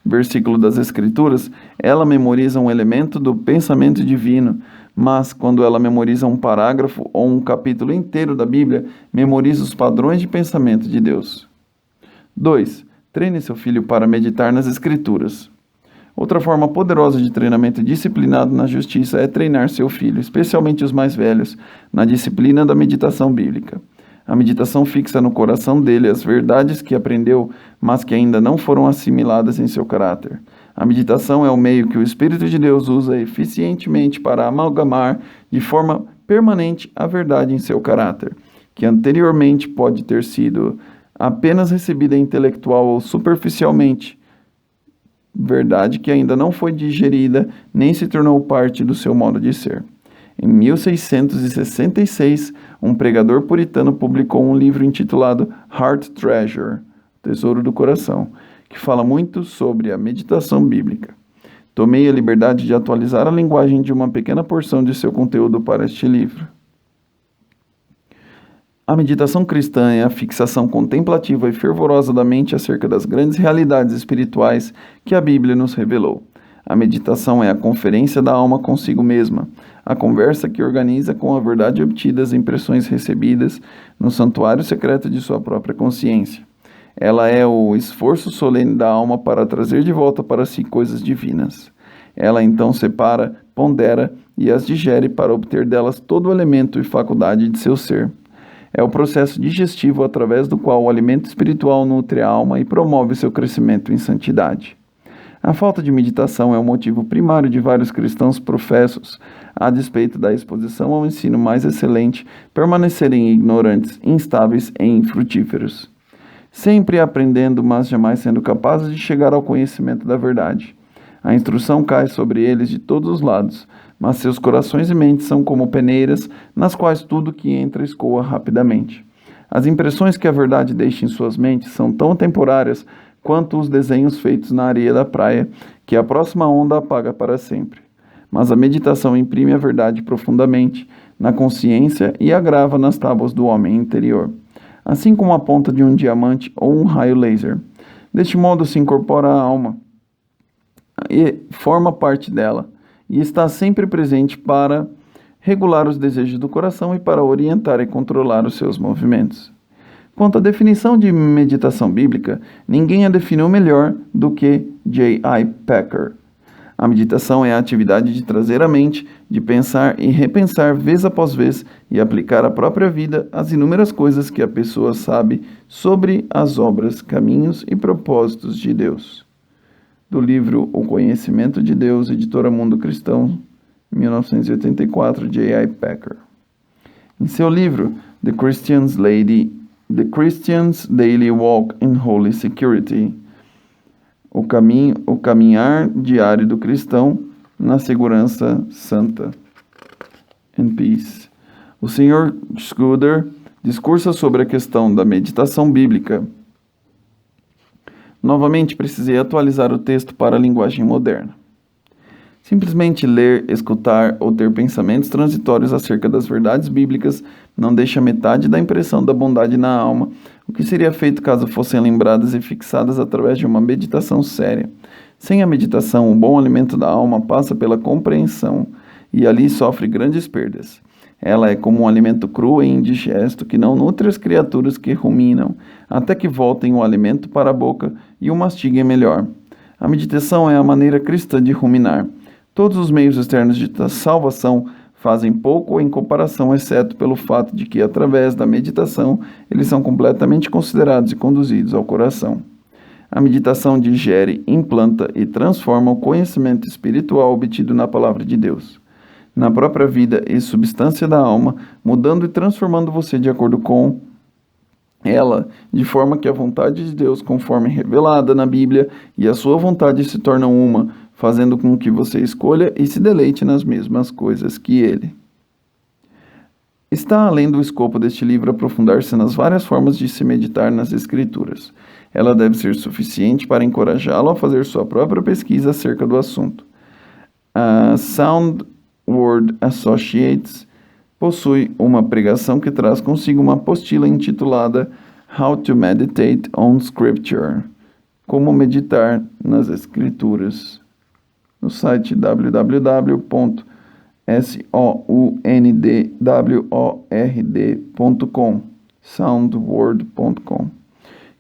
versículo das Escrituras, ela memoriza um elemento do pensamento divino, mas quando ela memoriza um parágrafo ou um capítulo inteiro da Bíblia, memoriza os padrões de pensamento de Deus. 2. Treine seu filho para meditar nas Escrituras. Outra forma poderosa de treinamento disciplinado na justiça é treinar seu filho, especialmente os mais velhos, na disciplina da meditação bíblica. A meditação fixa no coração dele as verdades que aprendeu, mas que ainda não foram assimiladas em seu caráter. A meditação é o meio que o Espírito de Deus usa eficientemente para amalgamar de forma permanente a verdade em seu caráter, que anteriormente pode ter sido apenas recebida intelectual ou superficialmente, verdade que ainda não foi digerida nem se tornou parte do seu modo de ser. Em 1666, um pregador puritano publicou um livro intitulado Heart Treasure, Tesouro do Coração, que fala muito sobre a meditação bíblica. Tomei a liberdade de atualizar a linguagem de uma pequena porção de seu conteúdo para este livro. A meditação cristã é a fixação contemplativa e fervorosa da mente acerca das grandes realidades espirituais que a Bíblia nos revelou. A meditação é a conferência da alma consigo mesma, a conversa que organiza com a verdade obtida as impressões recebidas no santuário secreto de sua própria consciência. Ela é o esforço solene da alma para trazer de volta para si coisas divinas. Ela então separa, pondera e as digere para obter delas todo o elemento e faculdade de seu ser. É o processo digestivo através do qual o alimento espiritual nutre a alma e promove seu crescimento em santidade. A falta de meditação é o motivo primário de vários cristãos professos, a despeito da exposição ao ensino mais excelente, permanecerem ignorantes, instáveis e infrutíferos. Sempre aprendendo, mas jamais sendo capazes de chegar ao conhecimento da verdade. A instrução cai sobre eles de todos os lados, mas seus corações e mentes são como peneiras, nas quais tudo que entra escoa rapidamente. As impressões que a verdade deixa em suas mentes são tão temporárias quanto os desenhos feitos na areia da praia, que a próxima onda apaga para sempre. Mas a meditação imprime a verdade profundamente na consciência e a grava nas tábuas do homem interior, assim como a ponta de um diamante ou um raio laser. Deste modo se incorpora a alma e forma parte dela, e está sempre presente para regular os desejos do coração e para orientar e controlar os seus movimentos. Quanto à definição de meditação bíblica, ninguém a definiu melhor do que J.I. Packer. A meditação é a atividade de trazer à mente, de pensar e repensar vez após vez e aplicar à própria vida as inúmeras coisas que a pessoa sabe sobre as obras, caminhos e propósitos de Deus. Do livro O Conhecimento de Deus, editora Mundo Cristão, 1984, J.I. Packer. Em seu livro The Christian's Daily Walk in Holy Security, o caminhar diário do cristão na segurança santa and peace, o Sr. Scudder discursa sobre a questão da meditação bíblica. Novamente, precisei atualizar o texto para a linguagem moderna. Simplesmente ler, escutar ou ter pensamentos transitórios acerca das verdades bíblicas não deixa metade da impressão da bondade na alma, o que seria feito caso fossem lembradas e fixadas através de uma meditação séria. Sem a meditação, o bom alimento da alma passa pela compreensão e ali sofre grandes perdas. Ela é como um alimento cru e indigesto que não nutre as criaturas que ruminam, até que voltem o alimento para a boca e o mastiguem melhor. A meditação é a maneira cristã de ruminar. Todos os meios externos de salvação fazem pouco em comparação, exceto pelo fato de que, através da meditação, eles são completamente considerados e conduzidos ao coração. A meditação digere, implanta e transforma o conhecimento espiritual obtido na palavra de Deus na própria vida e substância da alma, mudando e transformando você de acordo com ela, de forma que a vontade de Deus, conforme revelada na Bíblia, e a sua vontade se tornam uma, fazendo com que você escolha e se deleite nas mesmas coisas que Ele. Está além do escopo deste livro aprofundar-se nas várias formas de se meditar nas Escrituras. Ela deve ser suficiente para encorajá-lo a fazer sua própria pesquisa acerca do assunto. A Sound Word Associates possui uma pregação que traz consigo uma apostila intitulada How to Meditate on Scripture, Como Meditar nas Escrituras, no site www.soundword.com, soundword.com,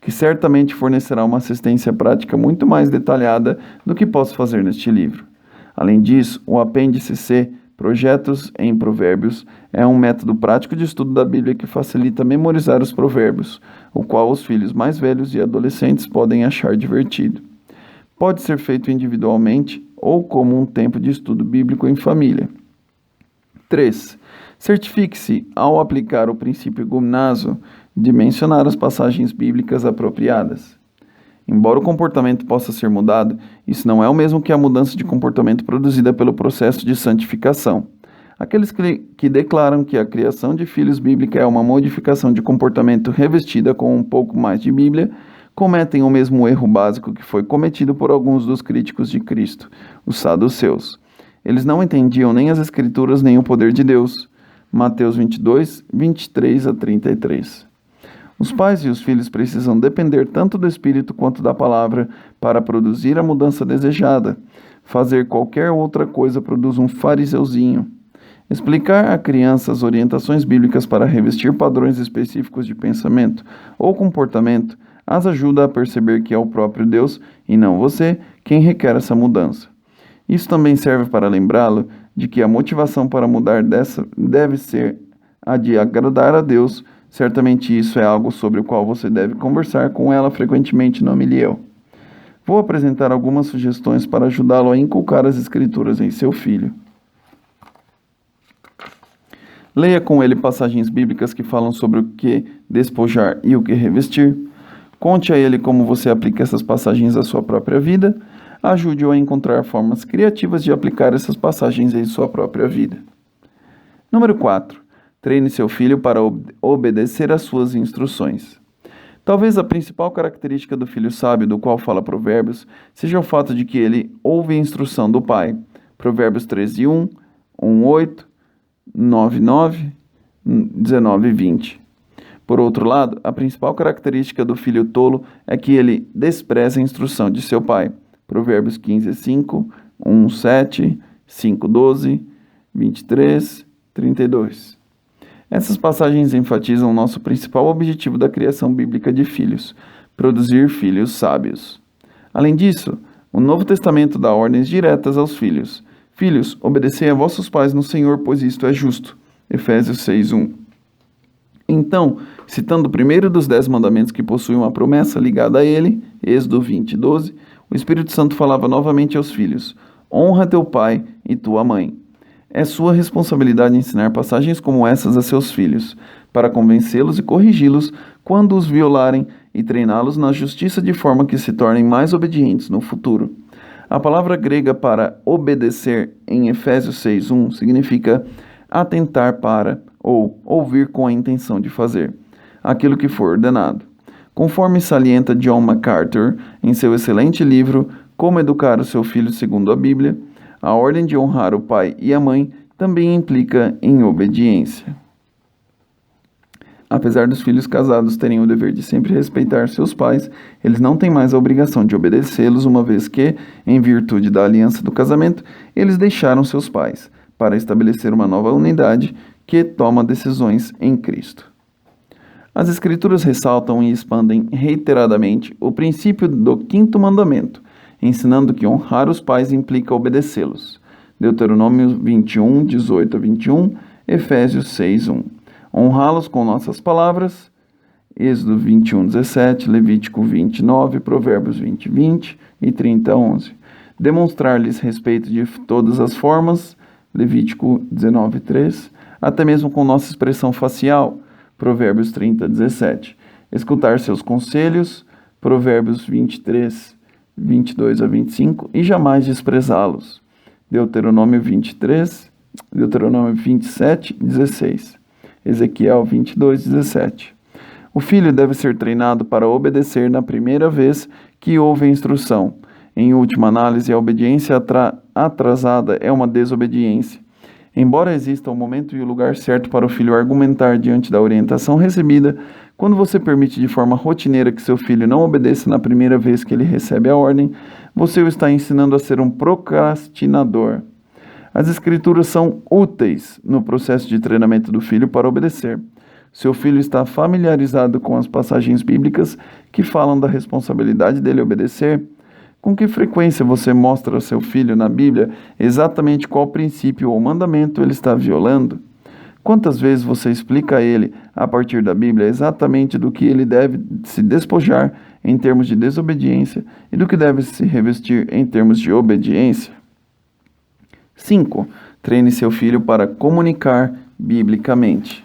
que certamente fornecerá uma assistência prática muito mais detalhada do que posso fazer neste livro. Além disso, o apêndice C, Projetos em Provérbios, é um método prático de estudo da Bíblia que facilita memorizar os provérbios, o qual os filhos mais velhos e adolescentes podem achar divertido. Pode ser feito individualmente ou como um tempo de estudo bíblico em família. 3. Certifique-se, ao aplicar o princípio gumnazo, de mencionar as passagens bíblicas apropriadas. Embora o comportamento possa ser mudado, isso não é o mesmo que a mudança de comportamento produzida pelo processo de santificação. Aqueles que declaram que a criação de filhos bíblica é uma modificação de comportamento revestida com um pouco mais de Bíblia, cometem o mesmo erro básico que foi cometido por alguns dos críticos de Cristo, os saduceus. Eles não entendiam nem as Escrituras nem o poder de Deus. Mateus 22, 23 a 33. Os pais e os filhos precisam depender tanto do Espírito quanto da palavra para produzir a mudança desejada. Fazer qualquer outra coisa produz um fariseuzinho. Explicar à criança as orientações bíblicas para revestir padrões específicos de pensamento ou comportamento as ajuda a perceber que é o próprio Deus, e não você, quem requer essa mudança. Isso também serve para lembrá-lo de que a motivação para mudar deve ser a de agradar a Deus. Certamente isso é algo sobre o qual você deve conversar com ela frequentemente no Amiliel. Vou apresentar algumas sugestões para ajudá-lo a inculcar as Escrituras em seu filho. Leia com ele passagens bíblicas que falam sobre o que despojar e o que revestir. Conte a ele como você aplica essas passagens à sua própria vida. Ajude-o a encontrar formas criativas de aplicar essas passagens em sua própria vida. Número 4. Treine seu filho para obedecer às suas instruções. Talvez a principal característica do filho sábio do qual fala Provérbios seja o fato de que ele ouve a instrução do pai. Provérbios 13:1, 1:8, 9:9, 19:20. Por outro lado, a principal característica do filho tolo é que ele despreza a instrução de seu pai. Provérbios 15:5, 1:7, 5:12, 23, 32. Essas passagens enfatizam o nosso principal objetivo da criação bíblica de filhos: produzir filhos sábios. Além disso, o Novo Testamento dá ordens diretas aos filhos. Filhos, obedecei a vossos pais no Senhor, pois isto é justo. Efésios 6:1. Então, citando o primeiro dos 10 mandamentos que possui uma promessa ligada a ele, Êxodo 20:12, o Espírito Santo falava novamente aos filhos: honra teu pai e tua mãe. É sua responsabilidade ensinar passagens como essas a seus filhos, para convencê-los e corrigi-los quando os violarem e treiná-los na justiça de forma que se tornem mais obedientes no futuro. A palavra grega para obedecer em Efésios 6:1 significa atentar para ou ouvir com a intenção de fazer aquilo que for ordenado. Conforme salienta John MacArthur em seu excelente livro Como Educar o Seu Filho Segundo a Bíblia, a ordem de honrar o pai e a mãe também implica em obediência. Apesar dos filhos casados terem o dever de sempre respeitar seus pais, eles não têm mais a obrigação de obedecê-los, uma vez que, em virtude da aliança do casamento, eles deixaram seus pais para estabelecer uma nova unidade que toma decisões em Cristo. As Escrituras ressaltam e expandem reiteradamente o princípio do 5º mandamento, ensinando que honrar os pais implica obedecê-los. Deuteronômio 21, 18 a 21, Efésios 6:1. Honrá-los com nossas palavras, Êxodo 21:17, Levítico 29, Provérbios 20:20 e 30:11. Demonstrar-lhes respeito de todas as formas, Levítico 19:3, até mesmo com nossa expressão facial, Provérbios 30:17. Escutar seus conselhos, Provérbios 23, 22 a 25, e jamais desprezá-los, Deuteronômio 27:16. Ezequiel 22:17. O filho deve ser treinado para obedecer na primeira vez que houve a instrução. Em última análise, a obediência atrasada é uma desobediência. Embora exista o momento e o lugar certo para o filho argumentar diante da orientação recebida, quando você permite de forma rotineira que seu filho não obedeça na primeira vez que ele recebe a ordem, você o está ensinando a ser um procrastinador. As Escrituras são úteis no processo de treinamento do filho para obedecer. Seu filho está familiarizado com as passagens bíblicas que falam da responsabilidade dele obedecer? Com que frequência você mostra ao seu filho na Bíblia exatamente qual princípio ou mandamento ele está violando? Quantas vezes você explica a ele, a partir da Bíblia, exatamente do que ele deve se despojar em termos de desobediência e do que deve se revestir em termos de obediência? 5. Treine seu filho para comunicar biblicamente.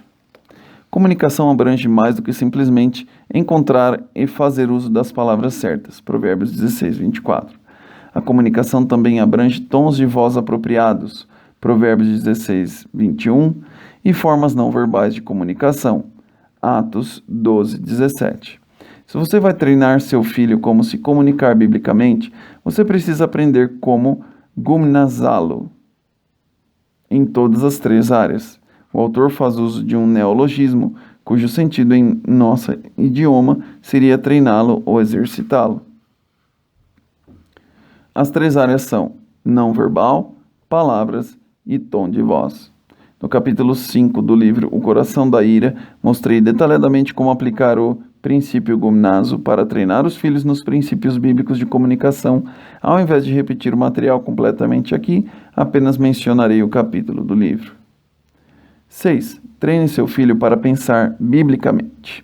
Comunicação abrange mais do que simplesmente encontrar e fazer uso das palavras certas. Provérbios 16:24. A comunicação também abrange tons de voz apropriados. Provérbios 16:21. E formas não verbais de comunicação. Atos 12:17. Se você vai treinar seu filho como se comunicar biblicamente, você precisa aprender como gumnazá-lo em todas as 3 áreas. O autor faz uso de um neologismo, cujo sentido em nosso idioma seria treiná-lo ou exercitá-lo. As 3 áreas são não verbal, palavras e tom de voz. No capítulo 5 do livro O Coração da Ira, mostrei detalhadamente como aplicar o princípio gumnazo para treinar os filhos nos princípios bíblicos de comunicação. Ao invés de repetir o material completamente aqui, apenas mencionarei o capítulo do livro. 6. Treine seu filho para pensar biblicamente.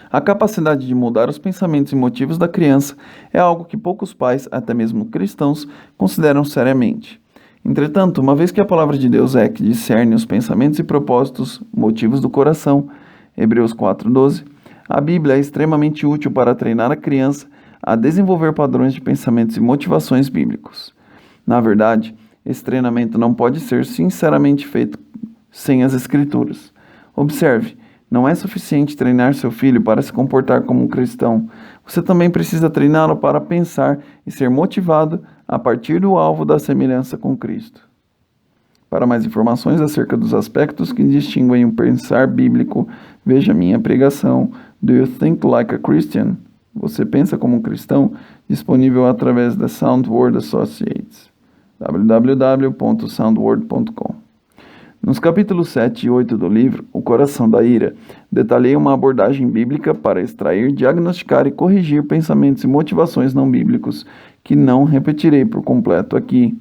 A capacidade de mudar os pensamentos e motivos da criança é algo que poucos pais, até mesmo cristãos, consideram seriamente. Entretanto, uma vez que a palavra de Deus é que discerne os pensamentos e propósitos, motivos do coração, Hebreus 4:12, a Bíblia é extremamente útil para treinar a criança a desenvolver padrões de pensamentos e motivações bíblicos. Na verdade, esse treinamento não pode ser sinceramente feito sem as Escrituras. Observe, não é suficiente treinar seu filho para se comportar como um cristão. Você também precisa treiná-lo para pensar e ser motivado a partir do alvo da semelhança com Cristo. Para mais informações acerca dos aspectos que distinguem o pensar bíblico, veja minha pregação Do You Think Like a Christian? Você pensa como um cristão? Disponível através da Soundword Associates. www.soundword.com. Nos capítulos 7 e 8 do livro, O Coração da Ira, detalhei uma abordagem bíblica para extrair, diagnosticar e corrigir pensamentos e motivações não bíblicos, que não repetirei por completo aqui.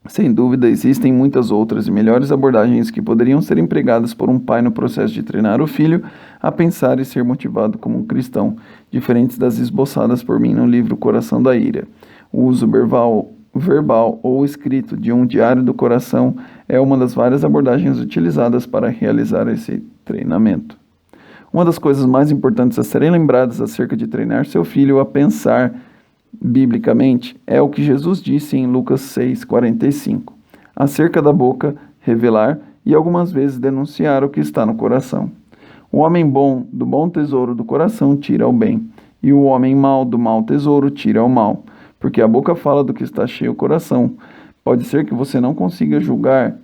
Sem dúvida, existem muitas outras e melhores abordagens que poderiam ser empregadas por um pai no processo de treinar o filho a pensar e ser motivado como um cristão, diferentes das esboçadas por mim no livro Coração da Ira. O uso verbal ou escrito de um diário do coração é uma das várias abordagens utilizadas para realizar esse treinamento. Uma das coisas mais importantes a serem lembradas acerca de treinar seu filho a pensar biblicamente é o que Jesus disse em Lucas 6:45, acerca da boca, revelar e algumas vezes denunciar o que está no coração. O homem bom do bom tesouro do coração tira o bem, e o homem mau do mau tesouro tira o mal, porque a boca fala do que está cheio o coração. Pode ser que você não consiga julgar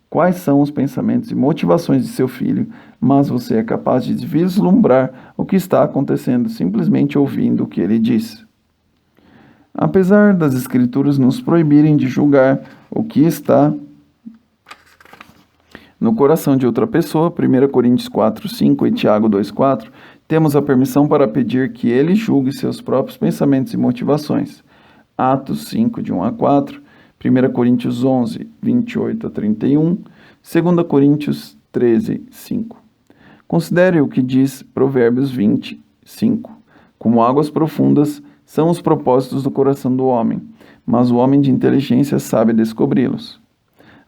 quais são os pensamentos e motivações de seu filho, mas você é capaz de vislumbrar o que está acontecendo simplesmente ouvindo o que ele diz. Apesar das Escrituras nos proibirem de julgar o que está no coração de outra pessoa, 1 Coríntios 4:5 e Tiago 2:4, temos a permissão para pedir que ele julgue seus próprios pensamentos e motivações. Atos 5, de 1 a 4, 1 Coríntios 11, 28 a 31, 2 Coríntios 13, 5. Considere o que diz Provérbios 20, 5. Como águas profundas são os propósitos do coração do homem, mas o homem de inteligência sabe descobri-los.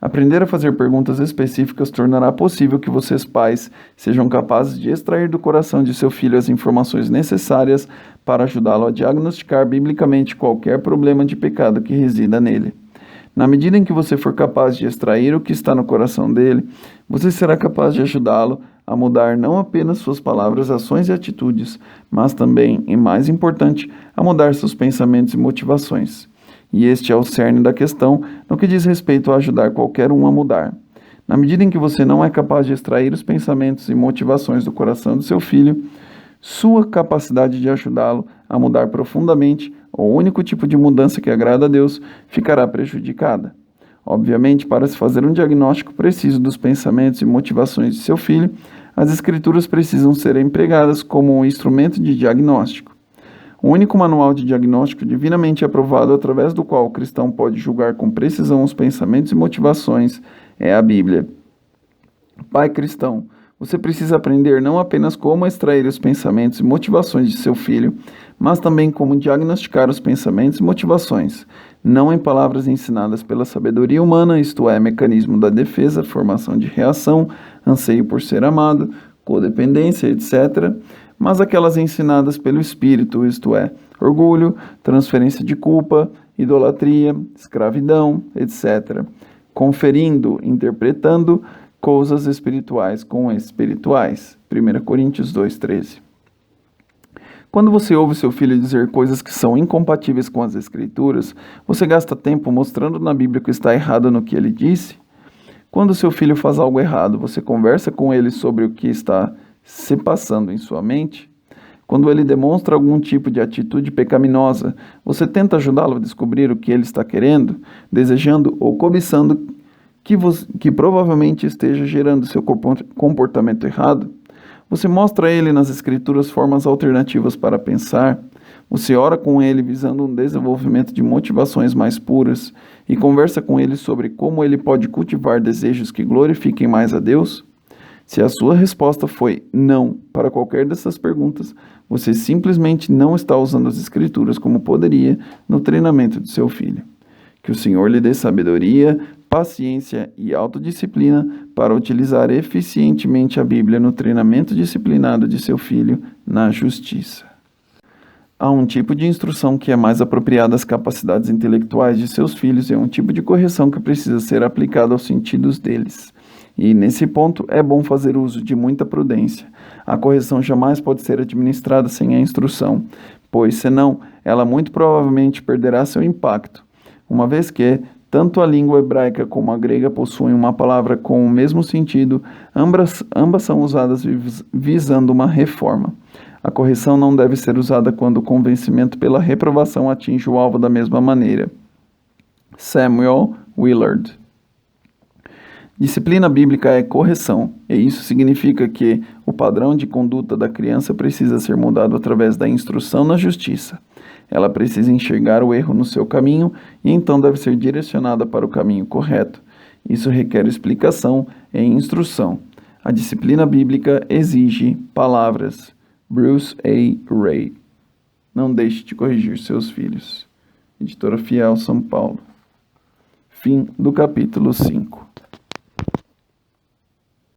Aprender a fazer perguntas específicas tornará possível que vocês, pais, sejam capazes de extrair do coração de seu filho as informações necessárias para ajudá-lo a diagnosticar biblicamente qualquer problema de pecado que resida nele. Na medida em que você for capaz de extrair o que está no coração dele, você será capaz de ajudá-lo a mudar não apenas suas palavras, ações e atitudes, mas também, e mais importante, a mudar seus pensamentos e motivações. E este é o cerne da questão no que diz respeito a ajudar qualquer um a mudar. Na medida em que você não é capaz de extrair os pensamentos e motivações do coração do seu filho, sua capacidade de ajudá-lo a mudar profundamente, o único tipo de mudança que agrada a Deus, ficará prejudicada. Obviamente, para se fazer um diagnóstico preciso dos pensamentos e motivações de seu filho, as Escrituras precisam ser empregadas como um instrumento de diagnóstico. O único manual de diagnóstico divinamente aprovado através do qual o cristão pode julgar com precisão os pensamentos e motivações é a Bíblia. Pai cristão, você precisa aprender não apenas como extrair os pensamentos e motivações de seu filho, mas também como diagnosticar os pensamentos e motivações, não em palavras ensinadas pela sabedoria humana, isto é, mecanismo da defesa, formação de reação, anseio por ser amado, codependência, etc., mas aquelas ensinadas pelo Espírito, isto é, orgulho, transferência de culpa, idolatria, escravidão, etc., conferindo, interpretando coisas espirituais com espirituais. 1 Coríntios 2:13. Quando você ouve seu filho dizer coisas que são incompatíveis com as Escrituras, você gasta tempo mostrando na Bíblia que está errado no que ele disse? Quando seu filho faz algo errado, você conversa com ele sobre o que está se passando em sua mente? Quando ele demonstra algum tipo de atitude pecaminosa, você tenta ajudá-lo a descobrir o que ele está querendo, desejando ou cobiçando que provavelmente esteja gerando seu comportamento errado? Você mostra a ele nas Escrituras formas alternativas para pensar? Você ora com ele visando um desenvolvimento de motivações mais puras e conversa com ele sobre como ele pode cultivar desejos que glorifiquem mais a Deus? Se a sua resposta foi não para qualquer dessas perguntas, você simplesmente não está usando as Escrituras como poderia no treinamento de seu filho. Que o Senhor lhe dê sabedoria, paciência e autodisciplina para utilizar eficientemente a Bíblia no treinamento disciplinado de seu filho na justiça. Há um tipo de instrução que é mais apropriada às capacidades intelectuais de seus filhos e é um tipo de correção que precisa ser aplicada aos sentidos deles. E, nesse ponto, é bom fazer uso de muita prudência. A correção jamais pode ser administrada sem a instrução, pois, senão, ela muito provavelmente perderá seu impacto, uma vez que, tanto a língua hebraica como a grega possuem uma palavra com o mesmo sentido, ambas são usadas visando uma reforma. A correção não deve ser usada quando o convencimento pela reprovação atinge o alvo da mesma maneira. Samuel Willard. Disciplina bíblica é correção, e isso significa que o padrão de conduta da criança precisa ser mudado através da instrução na justiça. Ela precisa enxergar o erro no seu caminho e então deve ser direcionada para o caminho correto. Isso requer explicação e instrução. A disciplina bíblica exige palavras. Bruce A. Ray. Não deixe de corrigir seus filhos. Editora Fiel, São Paulo. Fim do capítulo 5.